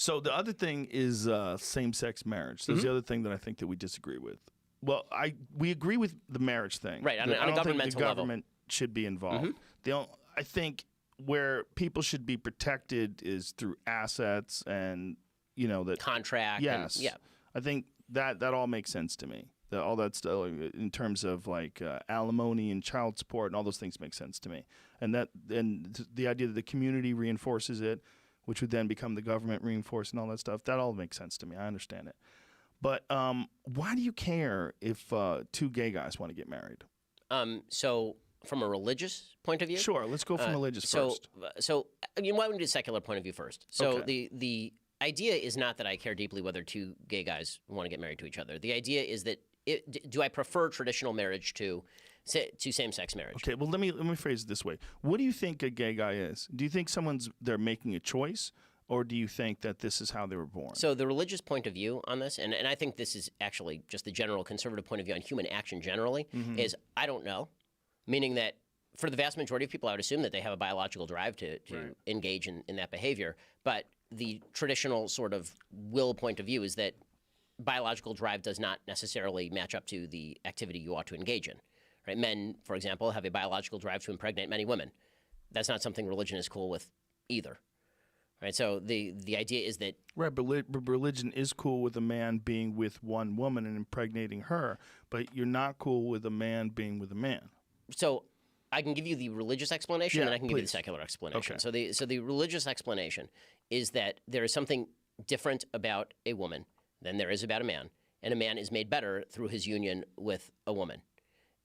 So the other thing is same-sex marriage. There's the other thing that I think that we disagree with. Well, we agree with the marriage thing. Right, on I a don't think governmental the level. government should be involved. I think where people should be protected is through assets and, that Contract. Yes. And, yeah. I think that all makes sense to me. All that stuff in terms of like alimony and child support and all those things make sense to me. And the idea that the community reinforces it, which would then become the government reinforcing all that stuff, that all makes sense to me. I understand it. But why do you care if two gay guys want to get married? So from a religious point of view? Sure, let's go from religious first. So why don't we do a secular point of view first? So Okay. the idea is not that I care deeply whether two gay guys want to get married to each other. The idea is that do I prefer traditional marriage to same-sex marriage? Okay, well, let me phrase it this way. What do you think a gay guy is? Do you think they're making a choice, or do you think that this is how they were born? So the religious point of view on this, and I think this is actually just the general conservative point of view on human action generally, is I don't know, meaning that for the vast majority of people, I would assume that they have a biological drive to Right. engage in that behavior. But the traditional sort of will point of view is that biological drive does not necessarily match up to the activity you ought to engage in. Right? Men, for example, have a biological drive to impregnate many women. That's not something religion is cool with either. Right? So the idea is that Right, but religion is cool with a man being with one woman and impregnating her, but you're not cool with a man being with a man. so I can give you the religious explanation, Yeah, and I can give you the please. secular explanation. Okay. So the religious explanation is that there is something different about a woman than there is about a man, and a man is made better through his union with a woman,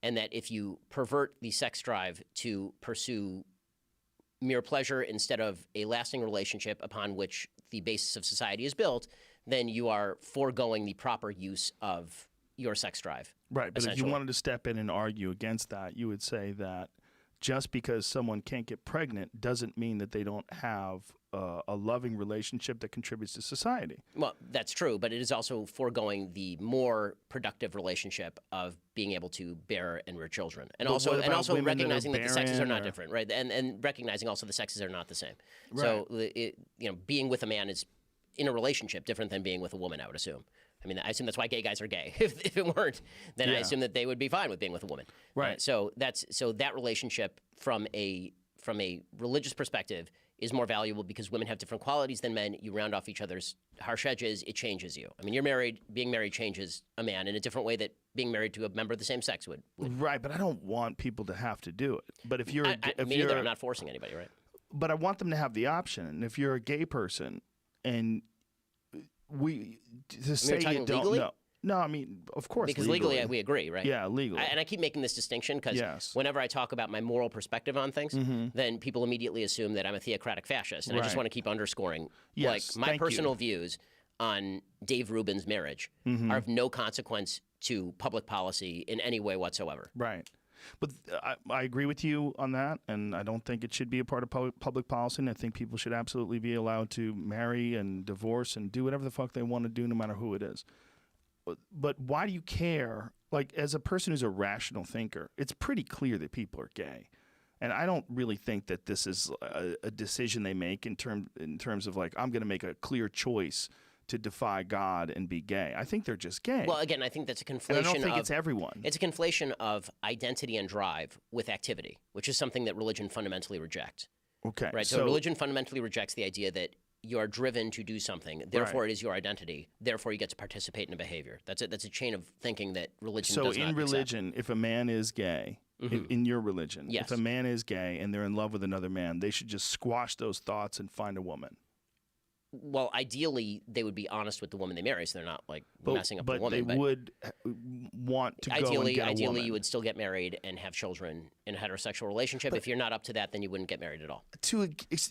and that if you pervert the sex drive to pursue mere pleasure instead of a lasting relationship upon which the basis of society is built, then you are foregoing the proper use of your sex drive. Right, but if you essentially. wanted to step in and argue against that, you would say that just because someone can't get pregnant doesn't mean that they don't have a loving relationship that contributes to society. Well, that's true, but it is also foregoing the more productive relationship of being able to bear and rear children, and But also what and about also women that are recognizing that the sexes are barren not or- different, right? And recognizing also the sexes are not the same. So being with a man is in a relationship different than being with a woman, I would assume. I mean, I assume that's why gay guys are gay. If it weren't, then I Yeah. assume that they would be fine with being with a woman. Right. So that relationship from a religious perspective is more valuable because women have different qualities than men. You round off each other's harsh edges. It changes you. I mean, being married changes a man in a different way that being married to a member of the same sex would. Right, but I don't want people to have to do it. But if you're, if Me you're, neither. I'm not forcing anybody, right? but I want them to have the option. And if you're a gay person, and to say talking you don't legally? know, no, I mean, of course, Because legally we agree, right? Yeah, legally. And I keep making this distinction because Yes. whenever I talk about my moral perspective on things, then people immediately assume that I'm a theocratic fascist. And I just Right. want to keep underscoring, Yes, like, my thank you. personal views on Dave Rubin's marriage are of no consequence to public policy in any way whatsoever. Right. But I agree with you on that, and I don't think it should be a part of public policy. And I think people should absolutely be allowed to marry and divorce and do whatever the fuck they want to do, no matter who it is. But why do you care? Like, as a person who's a rational thinker, it's pretty clear that people are gay. And I don't really think that this is a decision they make in terms of like, I'm going to make a clear choice to defy God and be gay. I think they're just gay. Well, again, I think that's a conflation and I don't think of it's everyone. It's a conflation of identity and drive with activity, which is something that religion fundamentally rejects. Okay. Right. So religion fundamentally rejects the idea that you are driven to do something. Therefore, it is your identity. Therefore, you get to participate in a behavior. That's a chain of thinking that religion So does not in accept. religion, if a man is gay, in your religion, Yes. if a man is gay and they're in love with another man, they should just squash those thoughts and find a woman. Well, ideally, they would be honest with the woman they marry, so they're not like messing up but the woman. they would want to go and ideally, get a ideally, woman. you would still get married and have children in a heterosexual relationship. If you're not up to that, then you wouldn't get married at all.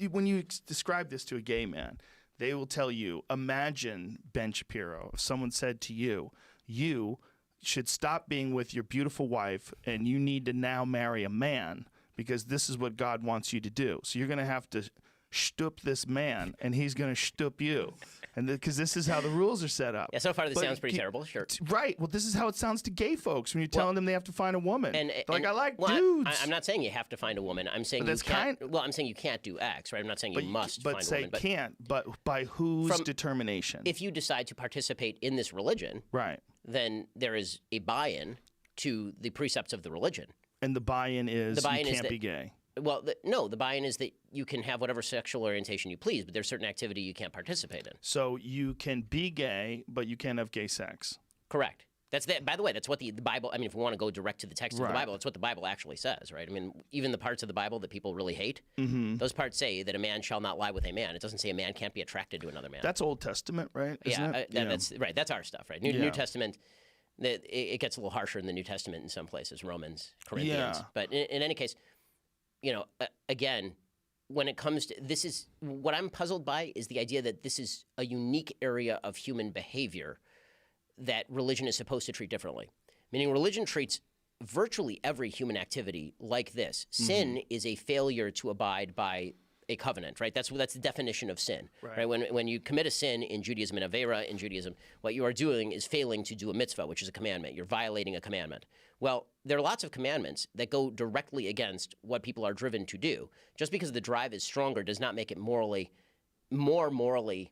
When you describe this to a gay man, they will tell you, imagine, Ben Shapiro, if someone said to you, you should stop being with your beautiful wife and you need to now marry a man because this is what God wants you to do. So you're going to have to shtup this man, and he's going to shtup you, and because this is how the rules are set up. Yeah, so far this But sounds pretty terrible. Sure. Right. Well, this is how it sounds to gay folks when you're telling them they have to find a woman. They're like, I like well, dudes. I'm not saying you have to find a woman. I'm saying But you that's can't. Well, I'm saying you can't do X, right? I'm not saying you must but find a say woman. But can't. But by whose determination? if you decide to participate in this religion, Right. then there is a buy-in to the precepts of the religion. And the buy-in is you can't that, be gay. Well, no, the buy-in is that you can have whatever sexual orientation you please, but there's certain activity you can't participate in. So you can be gay, but you can't have gay sex. Correct. That's that. By the way, that's what the Bible. I mean, if we want to go direct to the text of Right. the Bible, that's what the Bible actually says, right? I mean, even the parts of the Bible that people really hate, Mm-hmm. those parts say that a man shall not lie with a man. It doesn't say a man can't be attracted to another man. That's Old Testament, right? Isn't it? That's right. That's our stuff, right? New Testament. It gets a little harsher in the New Testament in some places, Romans, Corinthians. Yeah. But in any case, again, when it comes to this, is what I'm puzzled by is the idea that this is a unique area of human behavior that religion is supposed to treat differently. Meaning, religion treats virtually every human activity like this. Sin is a failure to abide by a covenant, right? That's the definition of sin, right? When you commit a sin in Judaism and Avera in Judaism, what you are doing is failing to do a mitzvah, which is a commandment. You're violating a commandment. Well, there are lots of commandments that go directly against what people are driven to do. Just because the drive is stronger does not make it more morally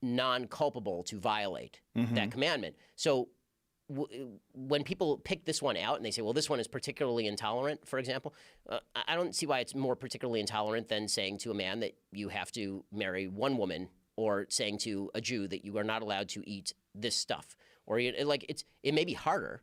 non-culpable to violate that commandment. So when people pick this one out and they say, well, this one is particularly intolerant, for example, I don't see why it's more particularly intolerant than saying to a man that you have to marry one woman, or saying to a Jew that you are not allowed to eat this stuff. Or it may be harder.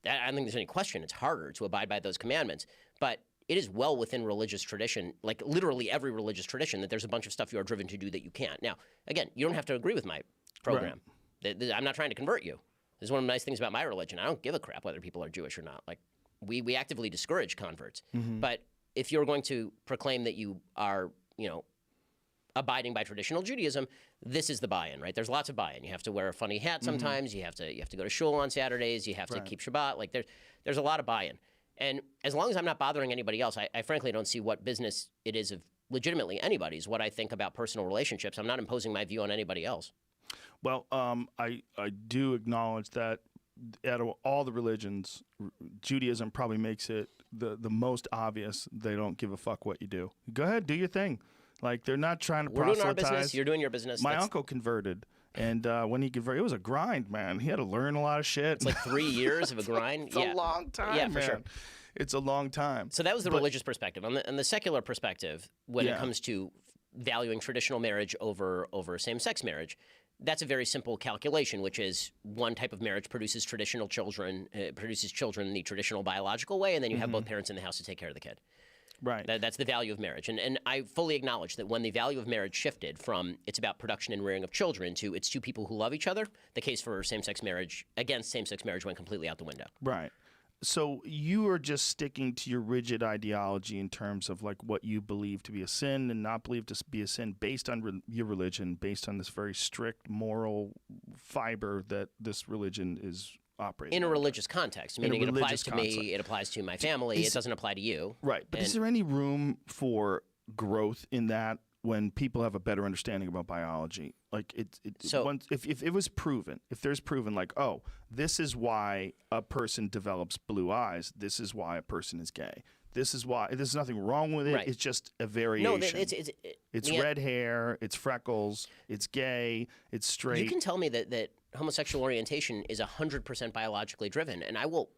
I don't think there's any question it's harder to abide by those commandments, but it is well within religious tradition, like literally every religious tradition, that there's a bunch of stuff you are driven to do that you can't. Now, again, you don't have to agree with my program. Right. I'm not trying to convert you. This is one of the nice things about my religion. I don't give a crap whether people are Jewish or not. Like, we actively discourage converts. But if you're going to proclaim that you are, abiding by traditional Judaism, this is the buy-in, right? There's lots of buy-in. You have to wear a funny hat sometimes. You have to go to shul on Saturdays. You have to keep Shabbat. Like, there's a lot of buy-in. And as long as I'm not bothering anybody else, I frankly don't see what business it is of legitimately anybody's what I think about personal relationships. I'm not imposing my view on anybody else. Well, I do acknowledge that out of all the religions, Judaism probably makes it the most obvious. They don't give a fuck what you do. Go ahead, do your thing. Like, they're not trying to We're proselytize. doing our business. You're doing your business. My uncle converted, and when he converted, it was a grind, man. He had to learn a lot of shit. It's like 3 years of a grind. It's a long time, yeah, for sure. It's a long time. So that was the religious perspective. On the secular perspective, when it comes to valuing traditional marriage over same-sex marriage, that's a very simple calculation, which is one type of marriage produces children in the traditional biological way, and then you have both parents in the house to take care of the kid. Right. That's the value of marriage. And I fully acknowledge that when the value of marriage shifted from it's about production and rearing of children to it's two people who love each other, the case for same-sex marriage went completely out the window. Right. So you are just sticking to your rigid ideology in terms of like what you believe to be a sin and not believe to be a sin based on your religion, based on this very strict moral fiber that this religion is operating in a religious context, meaning it applies to concept. me, it applies to my family, it doesn't apply to you. Right. But is there any room for growth in that when people have a better understanding about biology? Like if it was proven, if there's proven like, oh, this is why a person develops blue eyes, this is why a person is gay. This is why there's nothing wrong with it. Right. It's just a variation. No, it's red hair, it's freckles, it's gay, it's straight. You can tell me that homosexual orientation is 100% biologically driven, and I will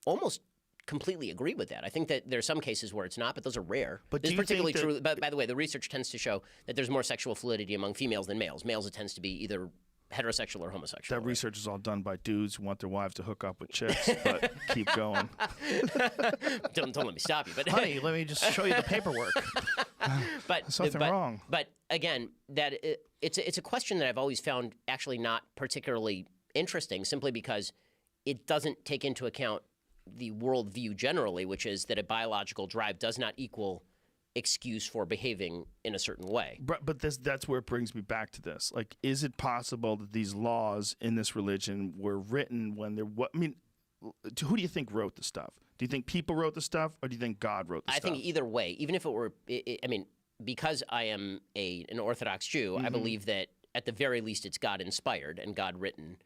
almost completely agree with that. I think that there are some cases where it's not, but those are rare. But this do is you particularly think true. But by the way, the research tends to show that there's more sexual fluidity among females than males. Males, it tends to be either heterosexual or homosexual. That research is all done by dudes who want their wives to hook up with chicks, but keep going. Don't let me stop you. But honey, let me just show you the paperwork. But there's something wrong. But again, it's a question that I've always found actually not particularly interesting, simply because it doesn't take into account the worldview generally, which is that a biological drive does not equal excuse for behaving in a certain way. But that's where it brings me back to this. Like, is it possible that these laws in this religion were written when they're who do you think wrote the stuff? Do you think people wrote the stuff, or do you think God wrote the stuff? I think either way, even if it were, because I am an Orthodox Jew, I believe that at the very least it's God inspired and God written,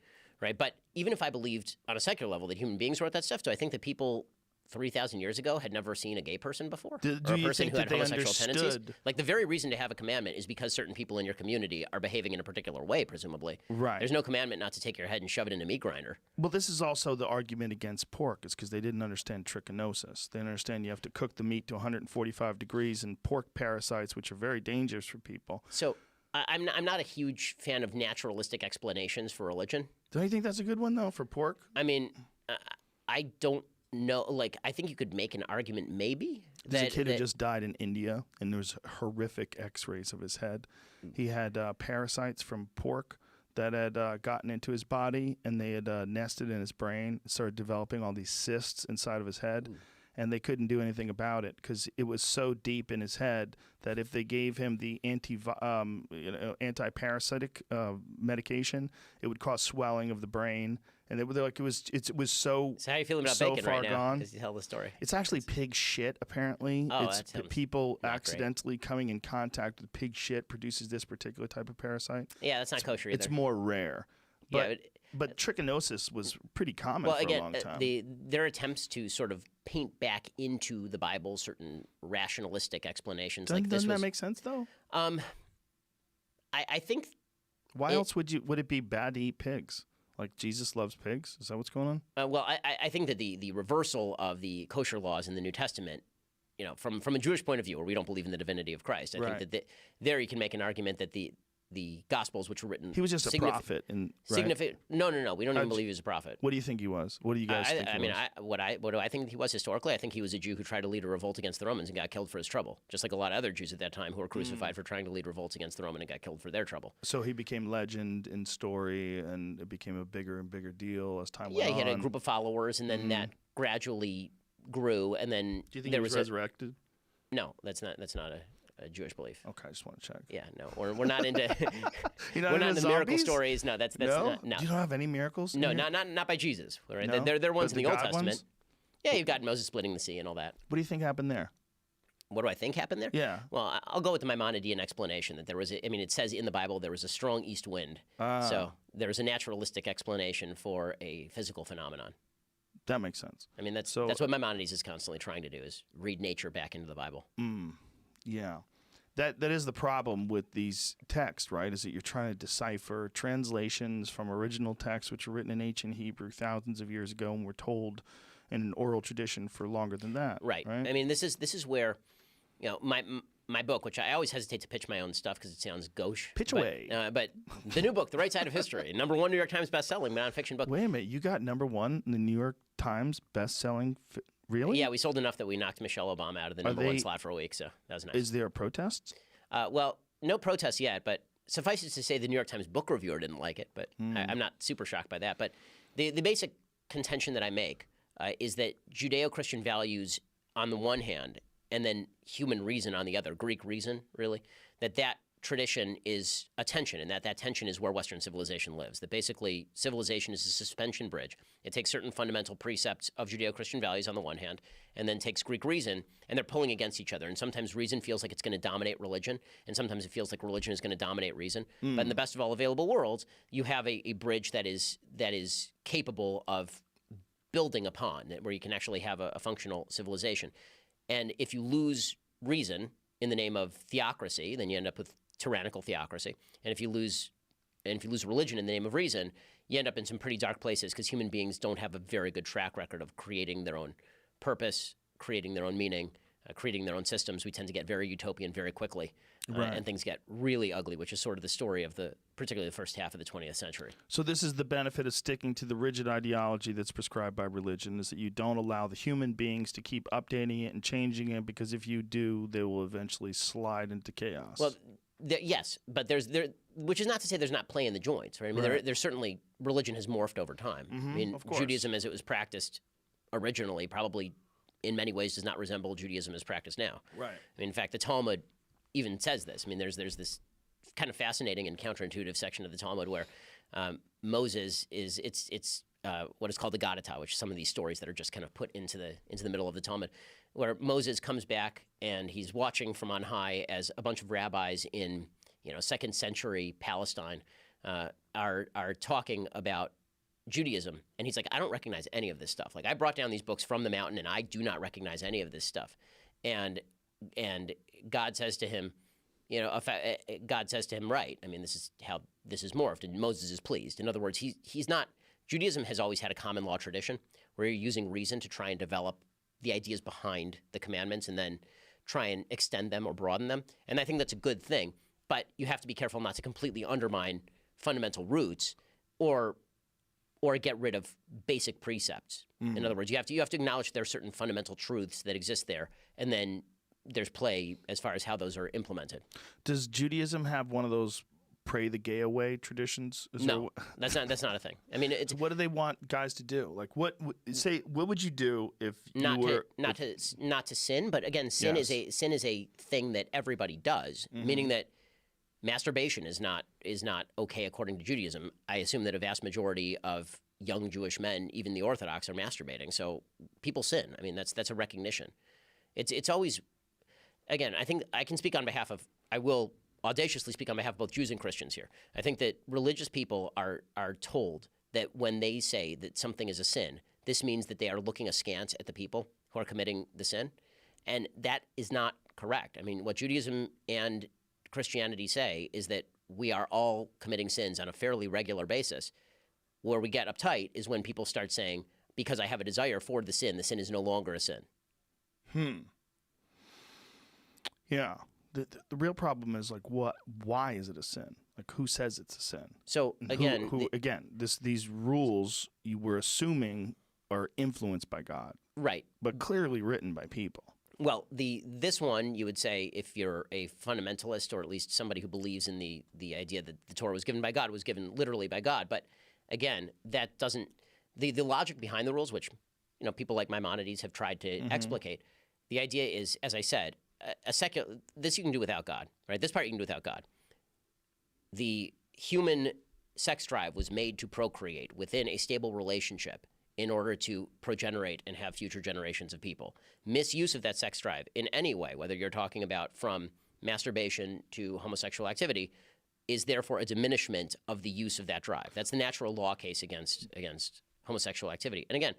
right? But even if I believed on a secular level that human beings wrote that stuff, do I think that people 3,000 years ago had never seen a gay person before, Do or a you person think who that had they homosexual tendencies? understood? Like the very reason to have a commandment is because certain people in your community are behaving in a particular way, presumably. Right. There's no commandment not to take your head and shove it in a meat grinder. Well, this is also the argument against pork, is because they didn't understand trichinosis. They didn't understand you have to cook the meat to 145 degrees, and pork parasites, which are very dangerous for people. So I'm not a huge fan of naturalistic explanations for religion. Don't you think that's a good one, though, for pork? I mean, I don't know. Like, I think you could make an argument maybe There's that a kid who just died in India, and there was horrific X-rays of his head. He had parasites from pork that had gotten into his body, and they had nested in his brain, started developing all these cysts inside of his head, and they couldn't do anything about it because it was so deep in his head that if they gave him the anti-parasitic medication, it would cause swelling of the brain. And it was so. So how are you feeling about so bacon far right now? gone. Because you tell the story. It's actually pig shit, apparently. Oh, It's that sounds people not great. accidentally coming in contact with pig shit produces this particular type of parasite. Yeah, that's not kosher either. It's more rare. Yeah, But, but trichinosis was pretty common well, for again, a long time. their attempts to sort of paint back into the Bible certain rationalistic explanations Doesn't, like this doesn't was. that make sense, though? I think Why else would it be bad to eat pigs? Like Jesus loves pigs? Is that what's going on? well, I think that the reversal of the kosher laws in the New Testament, you know, from a Jewish point of view, where we don't believe in the divinity of Christ, I Right. think that there you can make an argument that the Gospels, which were written, He was just a prophet. And, right? No, we don't even believe he was a prophet. What do you think he was? What do you guys think he I mean, was? what do I think he was historically? I think he was a Jew who tried to lead a revolt against the Romans and got killed for his trouble, just like a lot of other Jews at that time who were crucified for trying to lead revolts against the Roman and got killed for their trouble. So he became legend in story, and it became a bigger and bigger deal as time went Yeah, on. he had a group of followers, and then that gradually grew, and then Do you think there he was resurrected? no, that's not a Jewish belief. Okay, I just want to check. Yeah, no, we're not into You're not we're not into into miracle zombies? stories. No, that's No? no. You don't have any miracles? in No, here? not by Jesus. Right? No? They're ones But in the Old God Testament. ones? Yeah, you've got Moses splitting the sea and all that. What do you think happened there? What do I think happened there? Yeah. Well, I'll go with the Maimonidean explanation that there was. It says in the Bible there was a strong east wind. Ah. So there was a naturalistic explanation for a physical phenomenon. That makes sense. I mean, that's So- what Maimonides is constantly trying to do: is read nature back into the Bible. Yeah. That is the problem with these texts, right? Is that you're trying to decipher translations from original texts which were written in ancient Hebrew thousands of years ago and were told in an oral tradition for longer than that. Right. I mean, this is where, you know, my book, which I always hesitate to pitch my own stuff because it sounds gauche. Pitch but, away. But the new book, The Right Side of History, #1 New York Times bestselling nonfiction book. Wait a minute. You got #1 in the New York Times best-selling. Really? Yeah, we sold enough that we knocked Michelle Obama out of the #1 slot for a week, so that was nice. Is there a protest? Well, no protests yet, but suffice it to say the New York Times book reviewer didn't like it, but I'm not super shocked by that. But the basic contention that I make is that Judeo-Christian values on the one hand and then human reason on the other, Greek reason, really, that tradition is a tension, and that tension is where Western civilization lives. That basically civilization is a suspension bridge. It takes certain fundamental precepts of Judeo-Christian values on the one hand, and then takes Greek reason, and they're pulling against each other. And sometimes reason feels like it's going to dominate religion, and sometimes it feels like religion is going to dominate reason. But in the best of all available worlds, you have a bridge that is capable of building upon, where you can actually have a functional civilization. And if you lose reason in the name of theocracy, then you end up with tyrannical theocracy. And if you lose religion in the name of reason, you end up in some pretty dark places because human beings don't have a very good track record of creating their own purpose, creating their own meaning, creating their own systems. We tend to get very utopian very quickly, and things get really ugly, which is sort of the story of particularly the first half of the 20th century. So this is the benefit of sticking to the rigid ideology that's prescribed by religion, is that you don't allow the human beings to keep updating it and changing it, because if you do, they will eventually slide into chaos. Well, yes, but which is not to say there's not play in the joints, right? I mean, there's certainly, religion has morphed over time. I mean, of course. Judaism as it was practiced originally probably in many ways does not resemble Judaism as practiced now. Right. I mean, in fact, the Talmud even says this. I mean, there's this kind of fascinating and counterintuitive section of the Talmud where Moses it's what is called the Gadatah, which is some of these stories that are just kind of put into the middle of the Talmud, where Moses comes back and he's watching from on high as a bunch of rabbis in second century Palestine are talking about Judaism, and he's like, I don't recognize any of this stuff. Like, I brought down these books from the mountain, and I do not recognize any of this stuff. And God says to him, God says to him, right? I mean, this is how this is morphed, and Moses is pleased. In other words, he's not. Judaism has always had a common law tradition where you're using reason to try and develop the ideas behind the commandments and then try and extend them or broaden them. And I think that's a good thing. But you have to be careful not to completely undermine fundamental roots or get rid of basic precepts. In other words, you have to acknowledge there are certain fundamental truths that exist there, and then there's play as far as how those are implemented. Does Judaism have one of those pray the gay away traditions? No, that's not a thing. I mean, it's what do they want guys to do? Like, what would you do if not you were not to sin? But again, sin is a thing that everybody does, meaning that masturbation is not okay according to Judaism. I assume that a vast majority of young Jewish men, even the Orthodox, are masturbating. So people sin. I mean, that's a recognition. It's always, again, I think I can speak on behalf of, I will audaciously speak on behalf of both Jews and Christians here. I think that religious people are told that when they say that something is a sin, this means that they are looking askance at the people who are committing the sin. And that is not correct. I mean, what Judaism and Christianity say is that we are all committing sins on a fairly regular basis. Where we get uptight is when people start saying, because I have a desire for the sin is no longer a sin. Yeah. The real problem is like why is it a sin? Like, who says it's a sin? So again, these rules you were assuming are influenced by God, right? But clearly written by people. Well, this one you would say, if you're a fundamentalist or at least somebody who believes in the idea that the Torah was given by God, was given literally by God. But again, that doesn't the logic behind the rules, which people like Maimonides have tried to explicate. The idea is, as I said, this you can do without God, right? This part you can do without God. The human sex drive was made to procreate within a stable relationship in order to progenerate and have future generations of people. Misuse of that sex drive in any way, whether you're talking about from masturbation to homosexual activity, is therefore a diminishment of the use of that drive. That's the natural law case against homosexual activity. And again,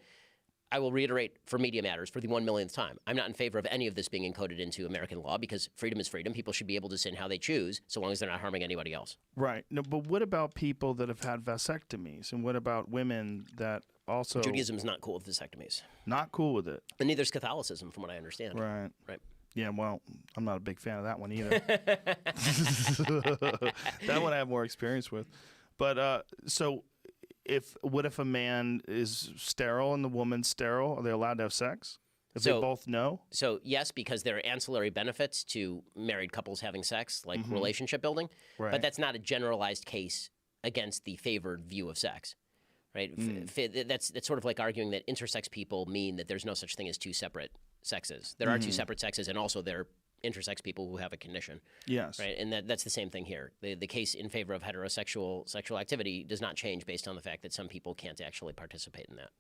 I will reiterate for Media Matters for the 1 millionth time, I'm not in favor of any of this being encoded into American law because freedom is freedom. People should be able to sin how they choose so long as they're not harming anybody else. Right. No, but what about people that have had vasectomies? And what about women that also... Judaism is not cool with vasectomies. Not cool with it. And neither is Catholicism, from what I understand. Right. Right. Yeah, well, I'm not a big fan of that one either. That one I have more experience with. But so... What if a man is sterile and the woman's sterile? Are they allowed to have sex if they both know? So yes, because there are ancillary benefits to married couples having sex, like relationship building. Right. But that's not a generalized case against the favored view of sex, right? That's sort of like arguing that intersex people mean that there's no such thing as two separate sexes. There are two separate sexes, and also there are intersex people who have a condition. Yes. Right, and that's the same thing here. The case in favor of heterosexual sexual activity does not change based on the fact that some people can't actually participate in that.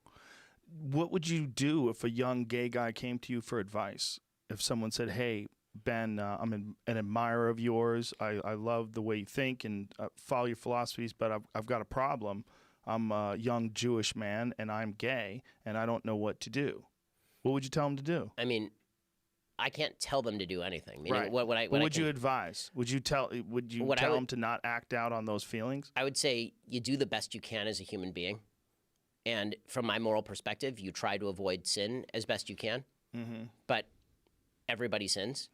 What would you do if a young gay guy came to you for advice? If someone said, hey, Ben, I'm an admirer of yours. I love the way you think and follow your philosophies, but I've got a problem. I'm a young Jewish man, and I'm gay, and I don't know what to do. What would you tell him to do? I mean, I can't tell them to do anything. Meaning, right. What would you advise? Would you tell them to not act out on those feelings? I would say you do the best you can as a human being. And from my moral perspective, you try to avoid sin as best you can. But everybody sins.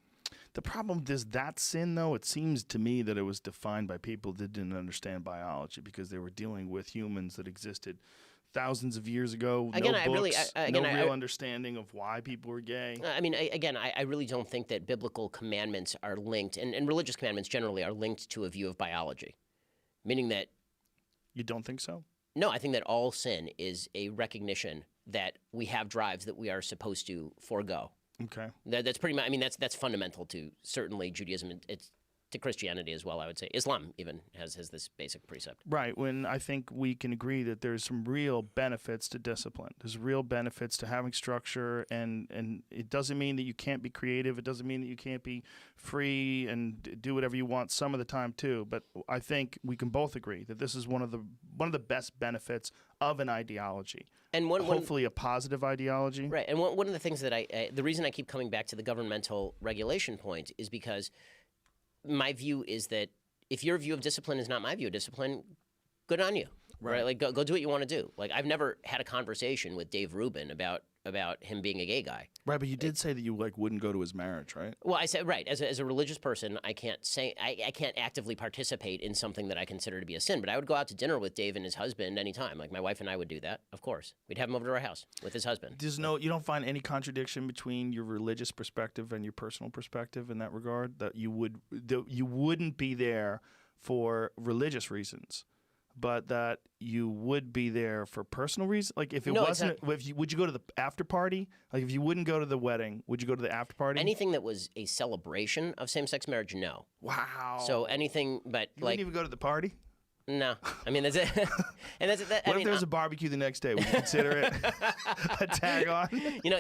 The problem is that sin, though, it seems to me that it was defined by people that didn't understand biology because they were dealing with humans that existed thousands of years ago. No real understanding of why people were gay. I mean, I really don't think that biblical commandments are linked, and religious commandments generally are linked to a view of biology, meaning that... You don't think so? No, I think that all sin is a recognition that we have drives that we are supposed to forego. Okay. That's pretty much, I mean, that's fundamental to certainly Judaism. It's to Christianity as well, I would say. Islam even has this basic precept. Right. When I think we can agree that there's some real benefits to discipline. There's real benefits to having structure, and it doesn't mean that you can't be creative. It doesn't mean that you can't be free and do whatever you want some of the time too. But I think we can both agree that this is one of the best benefits of an ideology. And hopefully a positive ideology. Right. And one of the things that the reason I keep coming back to the governmental regulation point is because my view is that if your view of discipline is not my view of discipline, good on you. Right? Like go do what you want to do. Like I've never had a conversation with Dave Rubin about him being a gay guy. Right, but you did say that you wouldn't go to his marriage, right? Well, I said right. As a religious person, I can't say I can't actively participate in something that I consider to be a sin. But I would go out to dinner with Dave and his husband anytime. Like my wife and I would do that. Of course, we'd have him over to our house with his husband. You don't find any contradiction between your religious perspective and your personal perspective in that regard. That you wouldn't be there for religious reasons, but that you would be there for personal reasons. Like if it wasn't, would you go to the after party? Like if you wouldn't go to the wedding, would you go to the after party? Anything that was a celebration of same-sex marriage, no. Wow. So anything, but you wouldn't even go to the party? No, I mean that's it. And that's that. What if there was a barbecue the next day? Would you consider it a tag on? You know,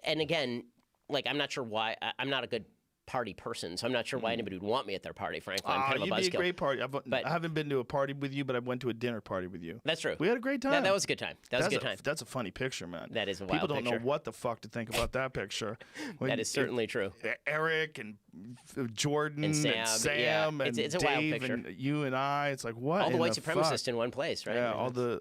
and again, like I'm not sure why. I'm not a good party person, so I'm not sure why anybody would want me at their party. Frankly, I'm kind of a buzzkill. You'd be a great party. I haven't been to a party with you, but I went to a dinner party with you. That's true. We had a great time. That was a good time. That was a good time. That's a funny picture, man. That is a wild picture. People don't picture. know what the fuck to think about that picture. That is certainly true. Eric and Jordan and Sam and it's a Dave wild picture. and you and I. It's like what? All the white fuck? supremacists in one place, right? Yeah, all the